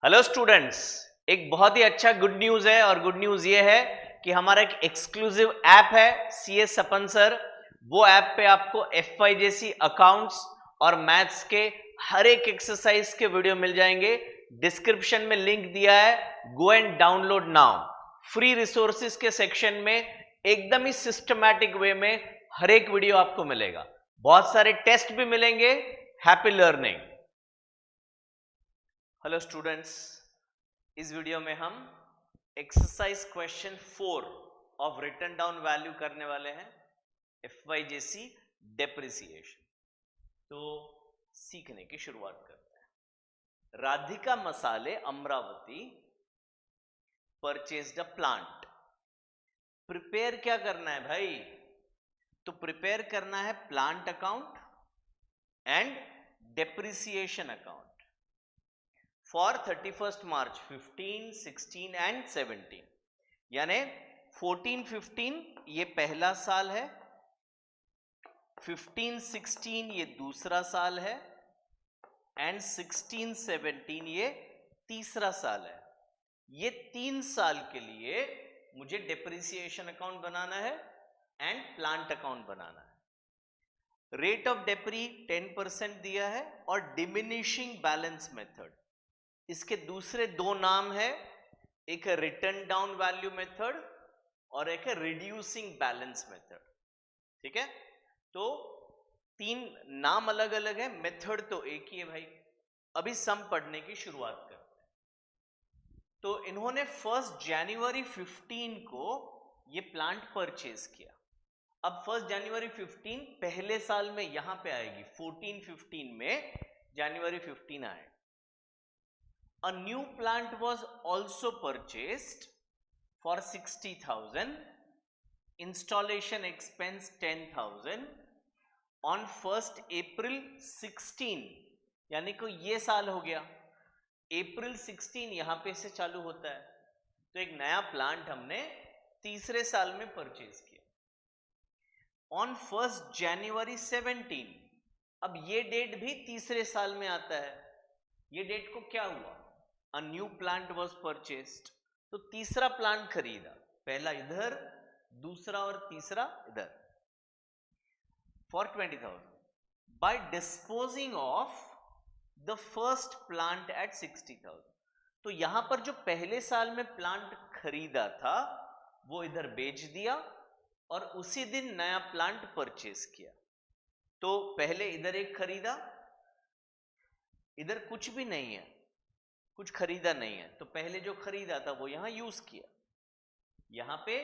Hello students, एक बहुत ही अच्छा गुड न्यूज है और गुड न्यूज ये है कि हमारा एक एक्सक्लूसिव ऐप है CS सपन सर। वो ऐप पे आपको FYJC अकाउंट्स और मैथ्स के हर एक एक्सरसाइज के वीडियो मिल जाएंगे। डिस्क्रिप्शन में लिंक दिया है, go and download now. Free resources के सेक्शन में एकदम ही सिस्टमैटिक वे में हर एक वीडियो आपको मिलेगा। बहुत सारे टेस्ट भी मिलेंगे। Happy learning. हेलो स्टूडेंट्स, इस वीडियो में हम exercise question 4 of written down value करने वाले हैं, FYJC डेप्रिसिएशन। तो सीखने की शुरुआत करते हैं। राधिका मसाले Amravati purchased a plant. Prepare क्या करना है भाई? तो प्रिपेयर करना है plant account and depreciation account for 31st March 15, 16 and 17। यानी 14, 15 ये पहला साल है, 15, 16 ये दूसरा साल है एंड 16, 17 ये तीसरा साल है। ये 3 साल के लिए मुझे डेप्रिसिएशन अकाउंट बनाना है एंड प्लांट अकाउंट बनाना है। रेट ऑफ डेप्री 10% दिया है और डिमिनिशिंग बैलेंस मेथड, इसके दूसरे दो नाम है, एक है रिटर्न डाउन वैल्यू मेथड और एक है रिड्यूसिंग बैलेंस मेथड। ठीक है, तो 3 नाम अलग अलग है, मेथड तो एक ही है भाई। अभी सम पढ़ने की शुरुआत करते हैं। तो इन्होंने 1 जनवरी 15 को ये प्लांट परचेज किया। अब 1 जनवरी 15 पहले साल में यहां पे आएगी, 14, 15 में जनवरी 15 आए। A new plant was also purchased for 60,000, installation expense 10,000 on 1st April 16। यानी कि ये साल हो गया, April 16 यहां पे से चालू होता है। तो एक नया प्लांट हमने तीसरे साल में परचेज किया। On 1st January 17, अब ये डेट भी तीसरे साल में आता है। ये डेट को क्या हुआ? A new plant was purchased, तो तीसरा प्लांट खरीदा, पहला इधर, दूसरा और तीसरा इधर, for 20,000 by disposing of the first plant at 60,000। तो यहां पर जो पहले साल में प्लांट खरीदा था वो इधर बेच दिया और उसी दिन नया प्लांट परचेज किया। तो पहले इधर एक खरीदा, इधर कुछ भी नहीं है, कुछ खरीदा नहीं है, तो पहले जो खरीदा था वो यहां यूज किया। यहां पे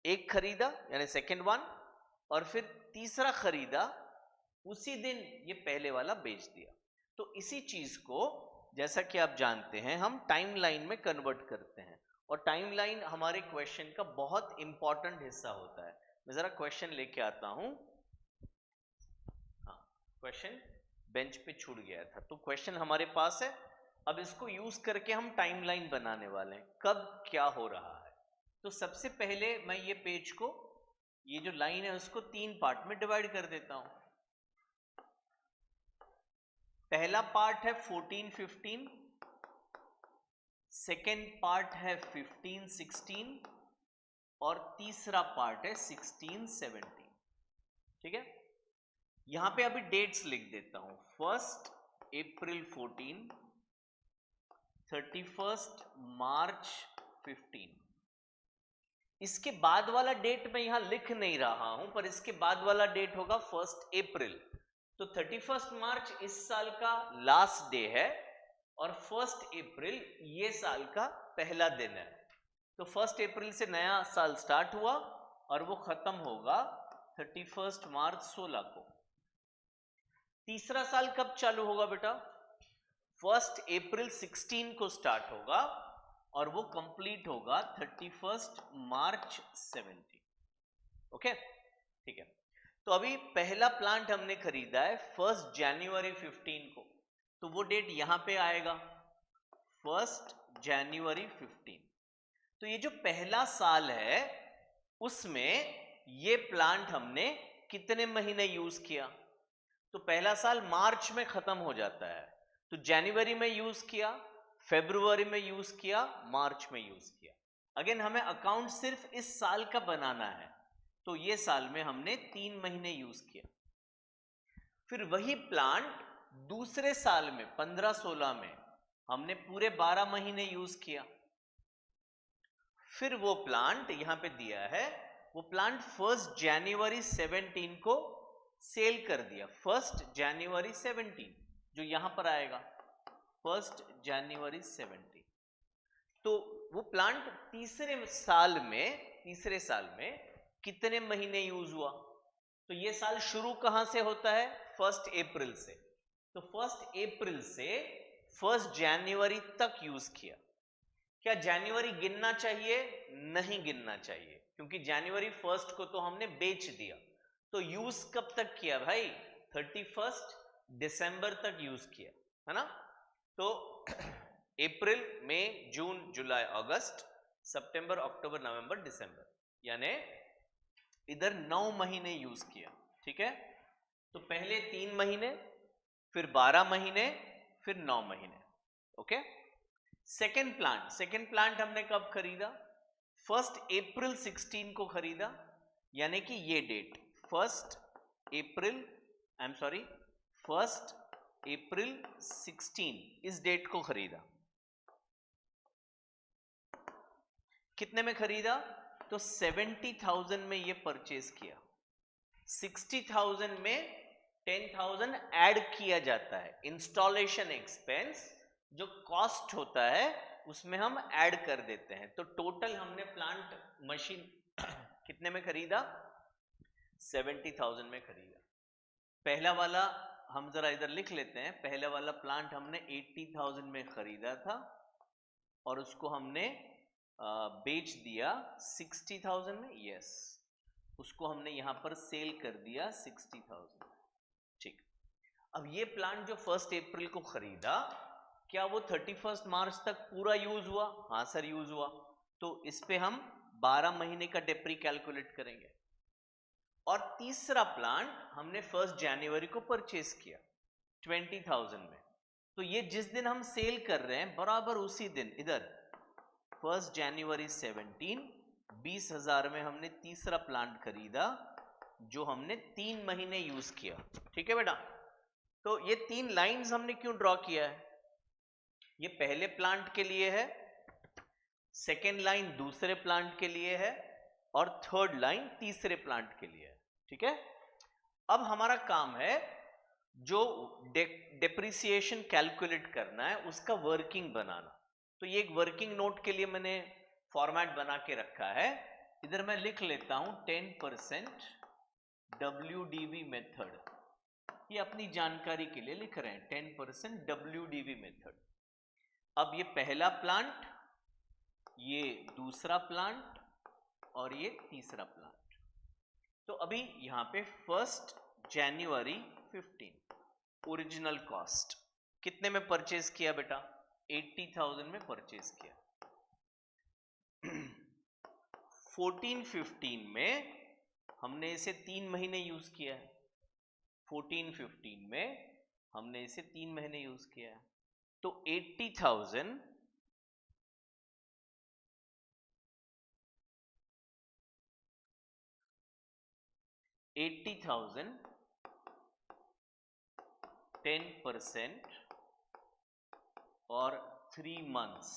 एक खरीदा यानी सेकेंड वन, और फिर तीसरा खरीदा, उसी दिन ये पहले वाला बेच दिया। तो इसी चीज को, जैसा कि आप जानते हैं, हम टाइमलाइन में कन्वर्ट करते हैं और टाइमलाइन हमारे क्वेश्चन का बहुत इंपॉर्टेंट हिस्सा होता है। मैं जरा क्वेश्चन लेके आता हूं। हाँ, क्वेश्चन बेंच पे छूट गया था, तो क्वेश्चन हमारे पास है। अब इसको यूज करके हम टाइमलाइन बनाने वाले हैं, कब क्या हो रहा है। तो सबसे पहले मैं ये पेज को, ये जो लाइन है उसको 3 पार्ट में डिवाइड कर देता हूं। पहला पार्ट है 14, 15, सेकेंड पार्ट है 15, 16 और तीसरा पार्ट है 16, 17। ठीक है, यहां पे अभी डेट्स लिख देता हूं। 1 अप्रैल 14, 31 मार्च 15। इसके बाद वाला डेट मैं यहां लिख नहीं रहा हूं, पर इसके बाद वाला डेट होगा 1 अप्रैल। तो 31 मार्च इस साल का लास्ट डे है और 1 अप्रैल ये साल का पहला दिन है। तो 1 अप्रैल से नया साल स्टार्ट हुआ और वो खत्म होगा 31 मार्च 16 को। तीसरा साल कब चालू होगा बेटा? 1 अप्रैल 16 को स्टार्ट होगा और वो कंप्लीट होगा 31 मार्च 17। ओके, ठीक है। तो अभी पहला प्लांट हमने खरीदा है 1 जनवरी 15 को, तो वो डेट यहां पे आएगा 1 जनवरी 15। तो ये जो पहला साल है उसमें ये प्लांट हमने कितने महीने यूज किया? तो पहला साल मार्च में खत्म हो जाता है, तो जनवरी में यूज किया, फरवरी में यूज किया, मार्च में यूज किया। अगेन हमें अकाउंट सिर्फ इस साल का बनाना है, तो ये साल में हमने 3 महीने यूज किया। फिर वही प्लांट दूसरे साल में 15-16 में हमने पूरे 12 महीने यूज किया। फिर वो प्लांट यहां पे दिया है, वो प्लांट 1 जनवरी 17 को सेल कर दिया। 1 जनवरी 17 जो यहां पर आएगा 1 जनवरी 17। तो वो प्लांट तीसरे साल में कितने महीने यूज हुआ? तो ये साल शुरू कहां से होता है? 1 अप्रैल से। तो 1 अप्रैल से 1 जनवरी तक यूज किया। क्या जनवरी गिनना चाहिए? नहीं गिनना चाहिए, क्योंकि जनवरी 1 को तो हमने बेच दिया। तो यूज कब तक किया भाई? 31 दिसंबर तक यूज किया, है ना? तो अप्रैल, मई, जून, जुलाई, अगस्त, सितंबर, अक्टूबर, नवंबर, दिसंबर, यानी इधर 9 महीने यूज किया। ठीक है, तो पहले 3 महीने, फिर 12 महीने, फिर 9 महीने। ओके। सेकेंड प्लांट हमने कब खरीदा? 1 अप्रैल 16 को खरीदा, यानी कि ये डेट 1 अप्रैल 16 इस डेट को खरीदा। कितने में खरीदा? तो 70,000 में ये परचेज किया। 60,000 में 10,000 ऐड किया जाता है। इंस्टॉलेशन एक्सपेंस जो कॉस्ट होता है उसमें हम ऐड कर देते हैं। तो टोटल हमने प्लांट मशीन कितने में खरीदा? 70,000 में खरीदा। पहला वाला हम जरा इधर लिख लेते हैं। पहला वाला प्लांट हमने 80,000 में खरीदा था और उसको हमने बेच दिया 60,000 में। यस, उसको हमने यहां पर सेल कर दिया 60,000। ठीक। अब ये प्लांट जो 1 अप्रैल को खरीदा, क्या वो 31 मार्च तक पूरा यूज हुआ? हाँ सर, यूज हुआ। तो इस पे हम 12 महीने का डेप्री कैलकुलेट करेंगे। और तीसरा प्लांट हमने 1 जनवरी को परचेस किया 20,000 में। तो ये जिस दिन हम सेल कर रहे हैं बराबर उसी दिन इधर 1 जनवरी 17 20,000 में हमने तीसरा प्लांट खरीदा जो हमने 3 महीने यूज किया। ठीक है बेटा। तो ये 3 लाइंस हमने क्यों ड्रॉ किया है? ये पहले प्लांट के लिए है, सेकेंड लाइन दूसरे प्लांट के लिए है और थर्ड लाइन तीसरे प्लांट के लिए है। ठीक है। अब हमारा काम है जो डेप्रिसिएशन कैलकुलेट करना है उसका वर्किंग बनाना। तो ये एक वर्किंग नोट के लिए मैंने फॉर्मेट बना के रखा है। इधर मैं लिख लेता हूं 10% WDV मेथड। ये अपनी जानकारी के लिए लिख रहे हैं 10% WDV मेथड। अब ये पहला प्लांट, ये दूसरा प्लांट और ये तीसरा प्लांट। तो अभी यहां पे 1 जनवरी 15 ओरिजिनल कॉस्ट कितने में परचेज किया बेटा? 80,000 में परचेज किया। 14-15 में हमने इसे 3 महीने यूज किया है। 14-15 में हमने इसे 3 महीने यूज किया है। तो 80,000 10% और 3 मंथ्स,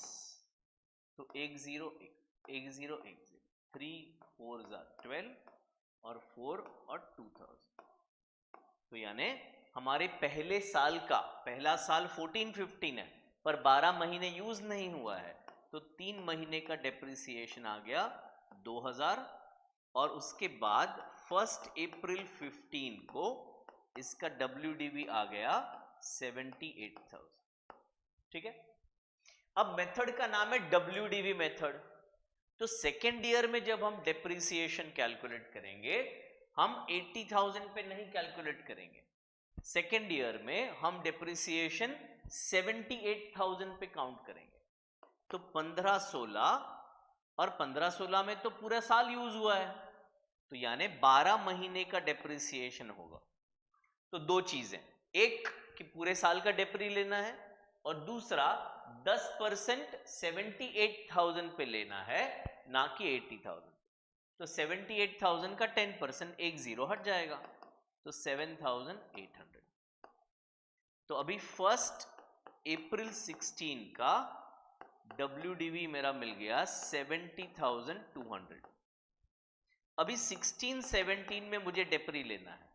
तो 10 3 4 12 और 4 और 2000। तो यानी हमारे पहले साल का पहला साल 14-15 है पर 12 महीने यूज नहीं हुआ है, तो 3 महीने का डेप्रिसिएशन आ गया 2000 और उसके बाद 1 अप्रैल 15 को इसका WDV आ गया 78,000। ठीक है। अब मेथड का नाम है WDV मेथड। तो सेकेंड ईयर में जब हम डेप्रिसिएशन कैलकुलेट करेंगे हम 80,000 पे नहीं कैलकुलेट करेंगे। सेकेंड ईयर में हम डेप्रिसिएशन 78,000 पे काउंट करेंगे। तो 15-16 और 15-16 में तो पूरा साल यूज हुआ है, तो यानी 12 महीने का डेप्रिसिएशन होगा। तो दो चीजें, एक कि पूरे साल का डेप्री लेना है और दूसरा 10% 78,000 पे लेना है, ना कि 80,000। तो 78,000 का 10% एक जीरो हट जाएगा, तो 7,800। तो अभी 1 अप्रैल 16 का WDV मेरा मिल गया 70,200। अभी 16-17 में मुझे डेप्री लेना है।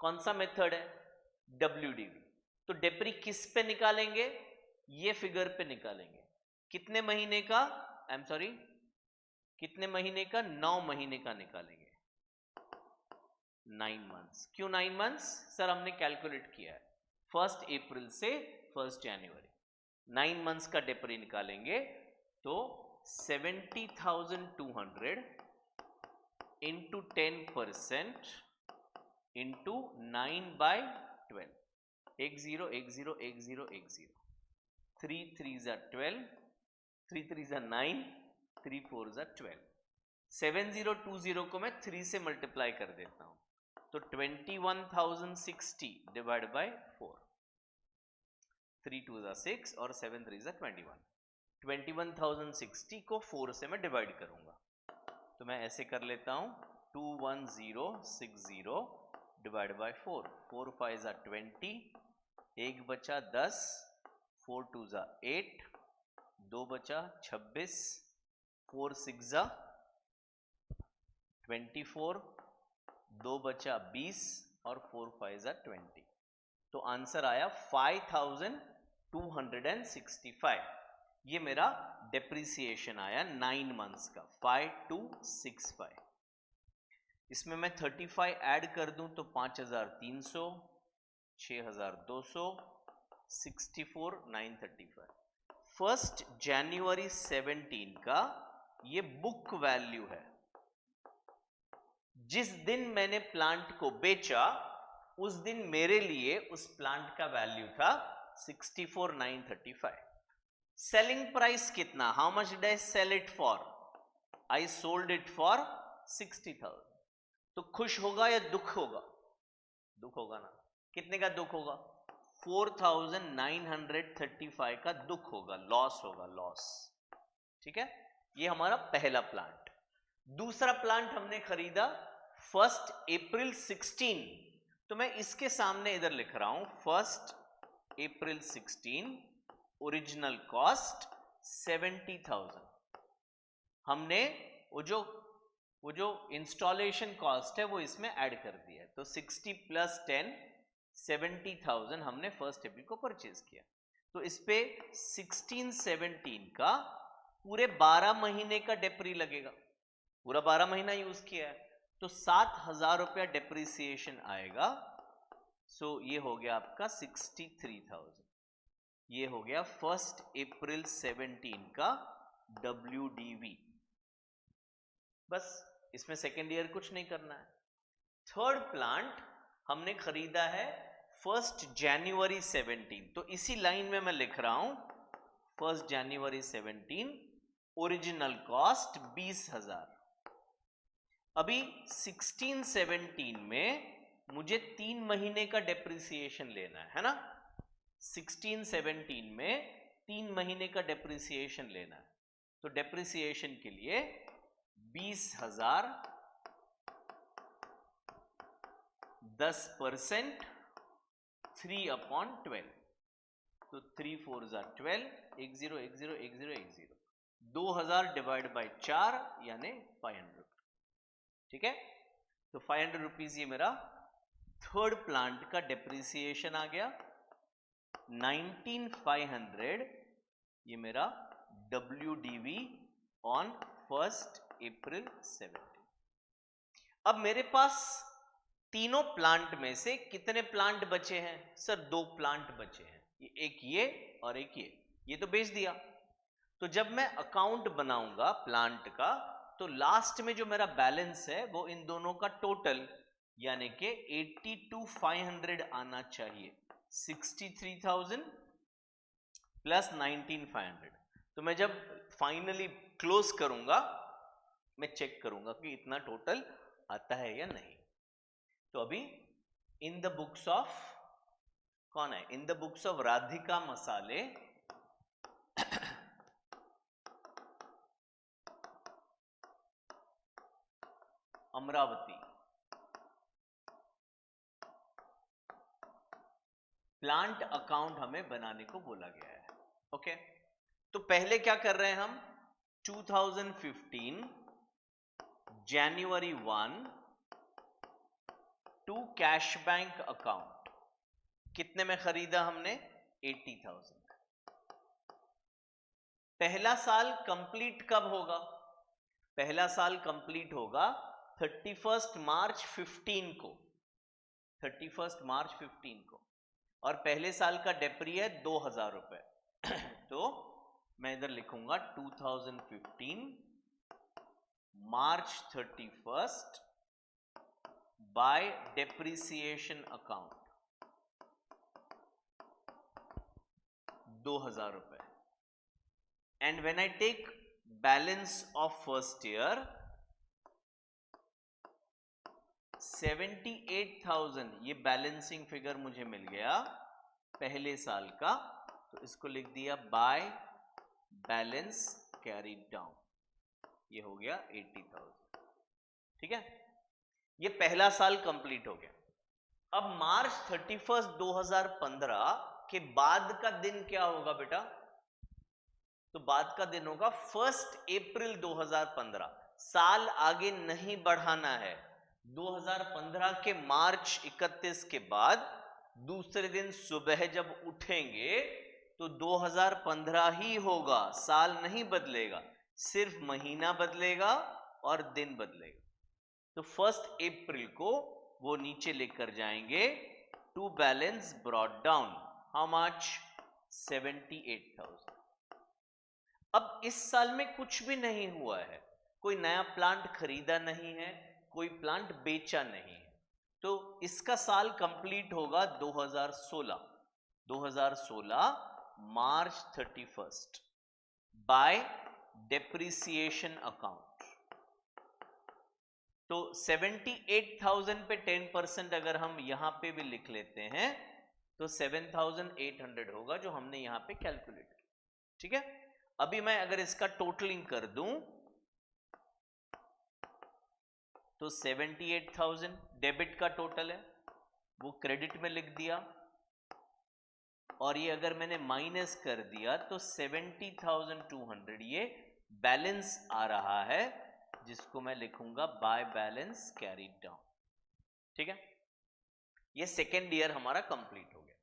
कौन सा मेथड है? WDV। तो डेप्री किस पे निकालेंगे? ये फिगर पे निकालेंगे। कितने महीने का? कितने महीने का? 9 महीने का निकालेंगे। 9 मंथ्स। क्यों 9 मंथ्स? सर हमने कैलकुलेट किया है 1 अप्रैल से 1 जनवरी, 9 मंथ्स का डेप्री निकालेंगे। तो 70,200 इंटू 10% इंटू 9/12, 1 0 1 0 1 0 1 0, 3 3 12, 3 3 9, 3 4 12। 7020 को मैं 3 से मल्टीप्लाई कर देता हूं, तो 21,060 डिवाइड बाय 4, 3 2 6 और 7 3 21। 21,060 को 4 से मैं डिवाइड करूंगा, तो मैं ऐसे कर लेता हूं 21060 डिवाइड बाय 4, 4 5 20, 1 बचा 10, 4 2 8, 2 बचा 26, 4 6 24, 2 बचा 20 और 4 5 20। तो आंसर आया 5,265। ये मेरा डेप्रिसिएशन आया 9 मंथ्स का, 5265। इसमें मैं 35 ऐड कर दूं तो 5,300, 6,200, 64,935। 1 जनवरी 17 का ये बुक वैल्यू है। जिस दिन मैंने प्लांट को बेचा उस दिन मेरे लिए उस प्लांट का वैल्यू था 64,935। सेलिंग प्राइस कितना? How much did I sell it for? I sold it for 60,000। तो खुश होगा या दुख होगा? दुख होगा ना। कितने का दुख होगा? 4,935 का दुख होगा, लॉस होगा, लॉस। ठीक है, ये हमारा पहला प्लांट। दूसरा प्लांट हमने खरीदा 1 अप्रैल 16, तो मैं इसके सामने इधर लिख रहा हूं 1 अप्रैल 16, ओरिजिनल कॉस्ट 70,000। हमने वो जो इंस्टॉलेशन कॉस्ट है वो इसमें ऐड कर दिया है, तो 60 + 10 70,000 हमने 1 अप्रैल को परचेज किया। तो इस पे 16-17 का पूरे 12 महीने का डेप्री लगेगा, पूरा 12 महीना यूज किया है, तो 7,000 रुपया डेप्रिसिएशन आएगा। सो ये हो गया आपका 63,000। ये हो गया 1 अप्रैल 17 का WDV। बस इसमें सेकेंड ईयर कुछ नहीं करना है। थर्ड प्लांट हमने खरीदा है 1 जनवरी 17, तो इसी लाइन में मैं लिख रहा हूं 1 जनवरी 17, ओरिजिनल कॉस्ट 20,000। अभी 16-17 में मुझे 3 महीने का डेप्रिसिएशन लेना है ना। 16-17 में 3 महीने का डेप्रिसिएशन लेना है, तो डेप्रिसिएशन के लिए 20,000 10%, 3/12, तो 3 4 12, 1 0 1 0 1 0 1 0, 2,000 डिवाइड बाय 4 यानी 500। ठीक है, तो 500 रुपीज ये मेरा थर्ड प्लांट का डेप्रिसिएशन आ गया। 19,500 ये मेरा WDV ऑन 1 अप्रैल 17। अब मेरे पास तीनों प्लांट में से कितने प्लांट बचे हैं? सर 2 प्लांट बचे हैं, एक ये और एक ये तो बेच दिया। तो जब मैं अकाउंट बनाऊंगा प्लांट का, तो लास्ट में जो मेरा बैलेंस है वो इन दोनों का टोटल यानी कि 82,500 आना चाहिए। 63,000 प्लस 19,500। तो मैं जब फाइनली क्लोज करूंगा मैं चेक करूंगा कि इतना टोटल आता है या नहीं। तो अभी इन द बुक्स ऑफ कौन है? In the books of Radhika मसाले अमरावती। प्लांट अकाउंट हमें बनाने को बोला गया है। ओके, तो पहले क्या कर रहे हैं हम, 2015 जनवरी 1 टू कैश बैंक अकाउंट, कितने में खरीदा हमने, 80,000। पहला साल कंप्लीट कब होगा, पहला साल कंप्लीट होगा 31 मार्च 15 को, 31 मार्च 15 को, और पहले साल का डेप्री है 2,000 रुपए। तो मैं इधर लिखूंगा 2015 मार्च 31 बाय डेप्रिसिएशन अकाउंट 2,000 रुपए। And when I take balance of first year 78,000, ये बैलेंसिंग फिगर मुझे मिल गया पहले साल का, तो इसको लिख दिया बाय बैलेंस कैरीड डाउन, ये हो गया 80,000। ठीक है, ये पहला साल कंप्लीट हो गया। अब मार्च 31 2015 के बाद का दिन क्या होगा बेटा, तो बाद का दिन होगा 1 अप्रैल 2015। साल आगे नहीं बढ़ाना है, 2015 के मार्च 31 के बाद दूसरे दिन सुबह जब उठेंगे तो 2015 ही होगा, साल नहीं बदलेगा, सिर्फ महीना बदलेगा और दिन बदलेगा। तो 1 अप्रैल को वो नीचे लेकर जाएंगे, to balance brought down how much, 78,000। अब इस साल में कुछ भी नहीं हुआ है, कोई नया प्लांट खरीदा नहीं है, कोई प्लांट बेचा नहीं है, तो इसका साल कंप्लीट होगा 2016 मार्च 31 बाय डेप्रिसिएशन अकाउंट। तो 78,000 पे 10% अगर हम यहां पे भी लिख लेते हैं तो 7,800 होगा, जो हमने यहां पे कैलकुलेट किया। ठीक है, अभी मैं अगर इसका टोटलिंग कर दूं तो 78,000 डेबिट का टोटल है, वो क्रेडिट में लिख दिया, और ये अगर मैंने माइनस कर दिया तो 70,200 ये बैलेंस आ रहा है, जिसको मैं लिखूंगा बाय बैलेंस कैरीड डाउन। ठीक है, ये सेकेंड ईयर हमारा कंप्लीट हो गया।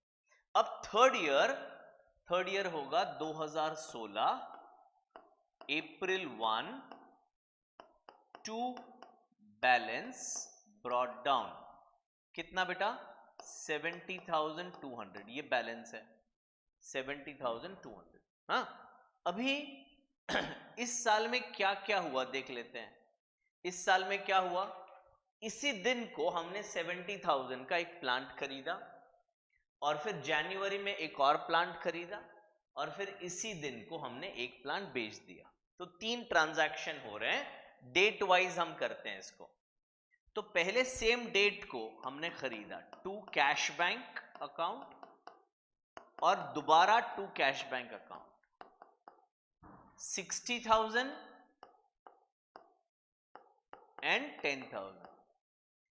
अब थर्ड ईयर होगा 2016 अप्रैल 1 टू बैलेंस ब्रॉट डाउन, कितना बेटा, 70,200, ये बैलेंस है 70,200। हाँ, अभी इस साल में क्या क्या हुआ देख लेते हैं। इस साल में क्या हुआ, इसी दिन को हमने 70,000 का एक प्लांट खरीदा, और फिर जनवरी में एक और प्लांट खरीदा, और फिर इसी दिन को हमने एक प्लांट बेच दिया। तो 3 ट्रांजैक्शन हो रहे हैं, डेट वाइज हम करते हैं इसको। तो पहले सेम डेट को हमने खरीदा टू कैश बैंक अकाउंट, और दोबारा to cash bank account 60,000 and 10,000।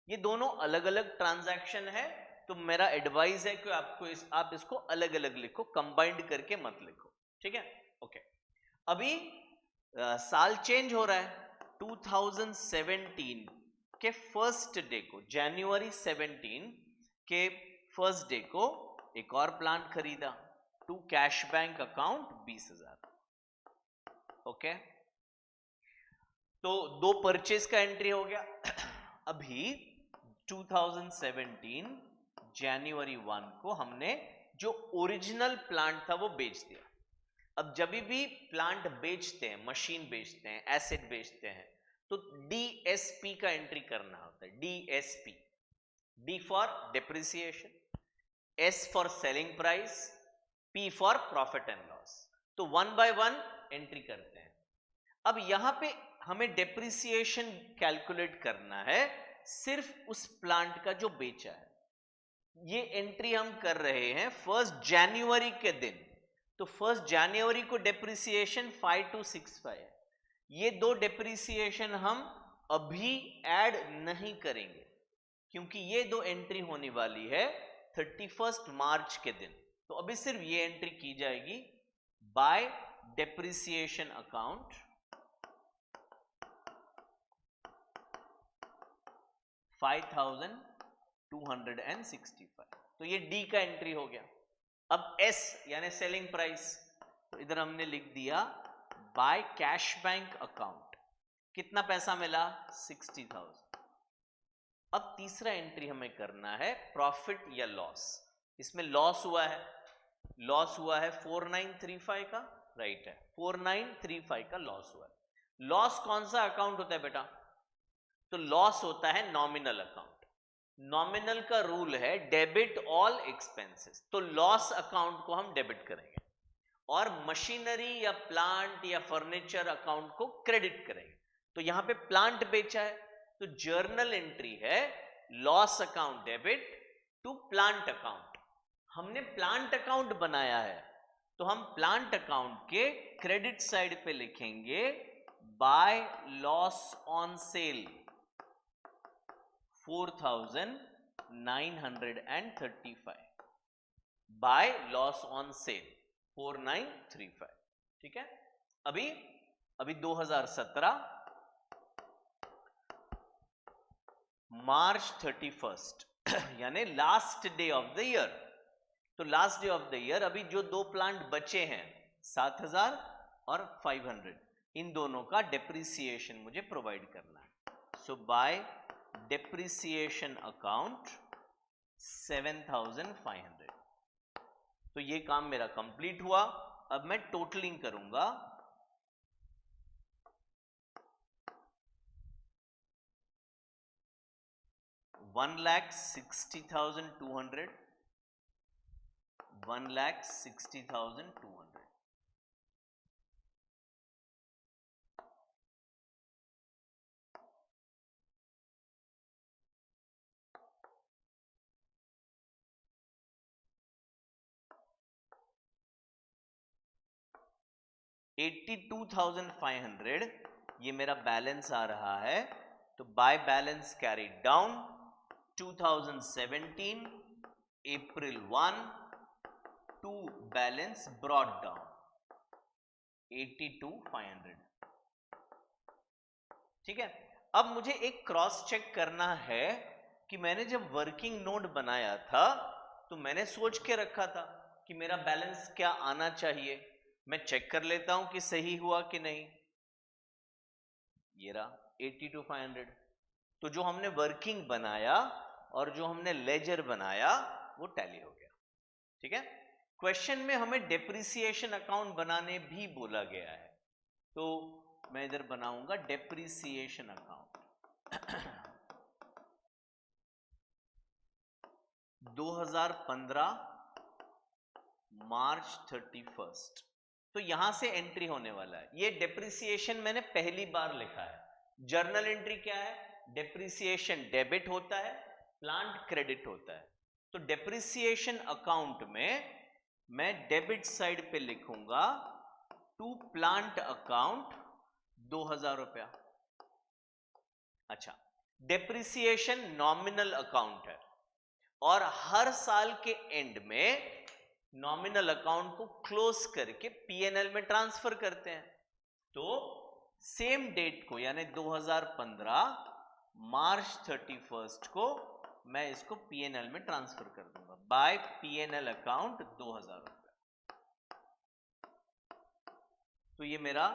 ये दोनों अलग अलग ट्रांजैक्शन है, तो मेरा एडवाइस है कि आप इसको अलग अलग लिखो, कंबाइंड करके मत लिखो। ठीक है, ओके। अभी साल चेंज हो रहा है, 2017 के फर्स्ट डे को, जनवरी 17 के फर्स्ट डे को एक और प्लांट खरीदा to cash bank account 20,000। Okay, तो 2 परचेज का एंट्री हो गया। अभी 2017 जनवरी 1 को हमने जो ओरिजिनल प्लांट था वो बेच दिया। अब जब भी प्लांट बेचते हैं, मशीन बेचते हैं, एसेट बेचते हैं, तो डीएसपी का एंट्री करना होता है। DSP, D for depreciation, S for selling price, P for profit and loss. तो 1 बाय 1 एंट्री करते हैं। अब यहां पे हमें डेप्रिसिएशन कैलकुलेट करना है सिर्फ उस प्लांट का जो बेचा है। ये एंट्री हम कर रहे हैं 1 जनवरी के दिन, तो 1 जनवरी को डेप्रिसिएशन 5265 है। ये 2 डेप्रिसिएशन हम अभी ऐड नहीं करेंगे क्योंकि ये दो एंट्री होने वाली है 31 मार्च के दिन। तो अभी सिर्फ ये एंट्री की जाएगी बाय डेप्रिसिएशन अकाउंट 5265। तो ये डी का एंट्री हो गया। अब एस यानी सेलिंग प्राइस, तो इधर हमने लिख दिया बाय कैश बैंक अकाउंट। कितना पैसा मिला? 60,000। अब तीसरा एंट्री हमें करना है प्रॉफिट या लॉस। इसमें लॉस हुआ है, लॉस हुआ है 4935 का, राइट है, 4935 का लॉस हुआ है। लॉस कौन सा अकाउंट होता है बेटा? तो लॉस होता है नॉमिनल अकाउंट। नॉमिनल का रूल है डेबिट ऑल एक्सपेंसेस, तो लॉस अकाउंट को हम डेबिट करेंगे और मशीनरी या प्लांट या फर्नीचर अकाउंट को क्रेडिट करेंगे। तो यहां पे प्लांट बेचा है तो जर्नल एंट्री है loss account debit to plant account. हमने प्लांट अकाउंट बनाया है तो हम प्लांट अकाउंट के क्रेडिट साइड पे लिखेंगे by loss on sale 4935 by loss on sale 4935। ठीक है। अभी 2017 मार्च 31 यानी last day of the year. तो last day of the year अभी जो दो प्लांट बचे हैं 7000 और 500, इन दोनों का डेप्रिसिएशन मुझे प्रोवाइड करना है। सो बाय डेप्रिसिएशन अकाउंट 7500। तो ये काम मेरा कंप्लीट हुआ। अब मैं टोटलिंग करूंगा। $1,60,200, 1,60,200। $82,500 ये मेरा बैलेंस आ रहा है। तो by balance carried down 2017 April 1 to balance brought down 82,500। ठीक है। अब मुझे एक क्रॉस चेक करना है कि मैंने जब वर्किंग नोट बनाया था तो मैंने सोच के रखा था कि मेरा बैलेंस क्या आना चाहिए। मैं चेक कर लेता हूं कि सही हुआ कि नहीं। ये रहा 82,500। तो जो हमने वर्किंग बनाया और जो हमने लेजर बनाया वो टैली हो गया। ठीक है। क्वेश्चन में हमें डेप्रिसिएशन अकाउंट बनाने भी बोला गया है, तो मैं इधर बनाऊंगा डेप्रिसिएशन अकाउंट 2015 मार्च 31। तो यहां से एंट्री होने वाला है। ये डेप्रिसिएशन मैंने पहली बार लिखा है। जर्नल एंट्री क्या है? डेप्रिसिएशन डेबिट होता है, प्लांट क्रेडिट होता है। तो डेप्रिसिएशन अकाउंट में मैं डेबिट साइड पे लिखूंगा टू प्लांट अकाउंट 2000 रुपया। अच्छा, डेप्रिसिएशन नॉमिनल अकाउंट है और हर साल के एंड में नॉमिनल अकाउंट को क्लोज करके पीएनएल में ट्रांसफर करते हैं। तो सेम डेट को यानी 2015 मार्च 31 को मैं इसको पीएनएल में ट्रांसफर कर दूंगा बाय पीएनएल अकाउंट 2000 रुपए। तो ये मेरा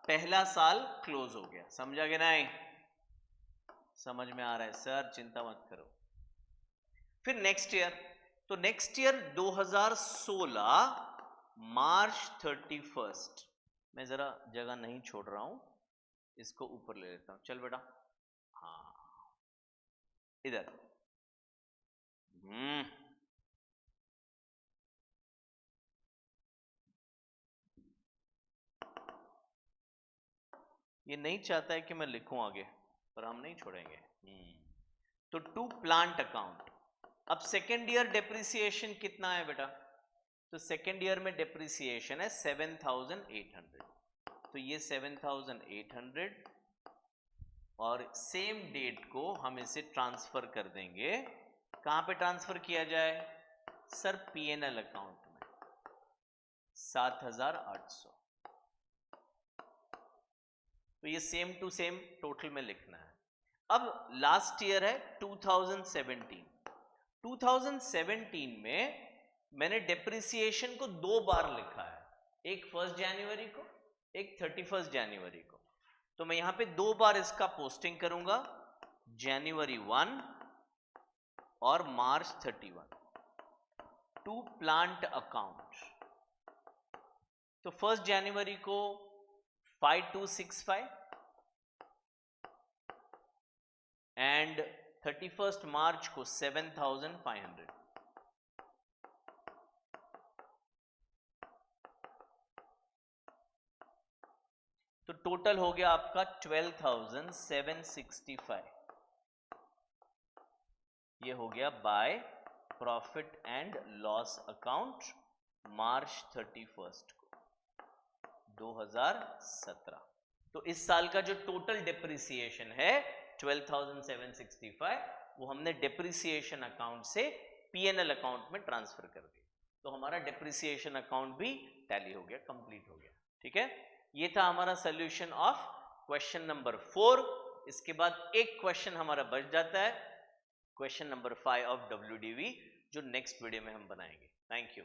पहला साल क्लोज हो गया। समझा कि नहीं? समझ में आ रहा है सर? चिंता मत करो। फिर नेक्स्ट ईयर, तो नेक्स्ट ईयर 2016 मार्च 31। मैं जरा जगह नहीं छोड़ रहा हूं, इसको ऊपर ले लेता हूं। चल बेटा, हाँ इधर। ये नहीं चाहता है कि मैं लिखूं आगे, पर हम नहीं छोड़ेंगे। तो टू प्लांट अकाउंट। अब सेकेंड ईयर डेप्रिसिएशन कितना है बेटा? तो सेकेंड ईयर में डेप्रिसिएशन है 7,800। तो ये 7,800 और सेम डेट को हम इसे ट्रांसफर कर देंगे। कहां पे ट्रांसफर किया जाए सर? पीएनएल अकाउंट में 7,800। तो ये सेम टू सेम टोटल में लिखना है। अब लास्ट ईयर है 2017। 2017 में मैंने डेप्रिसिएशन को 2 बार लिखा है, एक 1 जनवरी को, एक 31 जनवरी को। तो मैं यहां पे 2 बार इसका पोस्टिंग करूंगा, जनवरी 1 और मार्च 31 टू प्लांट अकाउंट। तो 1 जनवरी को 5265 एंड 31 मार्च को 7500। तो टोटल हो गया आपका 12,765। ये हो गया by profit and loss account March 31 को 2017। तो इस साल का जो टोटल डेप्रिसिएशन है 12,765, वो हमने डेप्रिसिएशन अकाउंट से पीएनएल अकाउंट में ट्रांसफर कर दिया। तो हमारा डेप्रिसिएशन अकाउंट भी टैली हो गया, कंप्लीट हो गया। ठीक है, ये था हमारा सोल्यूशन ऑफ क्वेश्चन नंबर 4। इसके बाद एक क्वेश्चन हमारा बच जाता है, क्वेश्चन नंबर 5 ऑफ WDV, जो नेक्स्ट वीडियो में हम बनाएंगे। Thank you.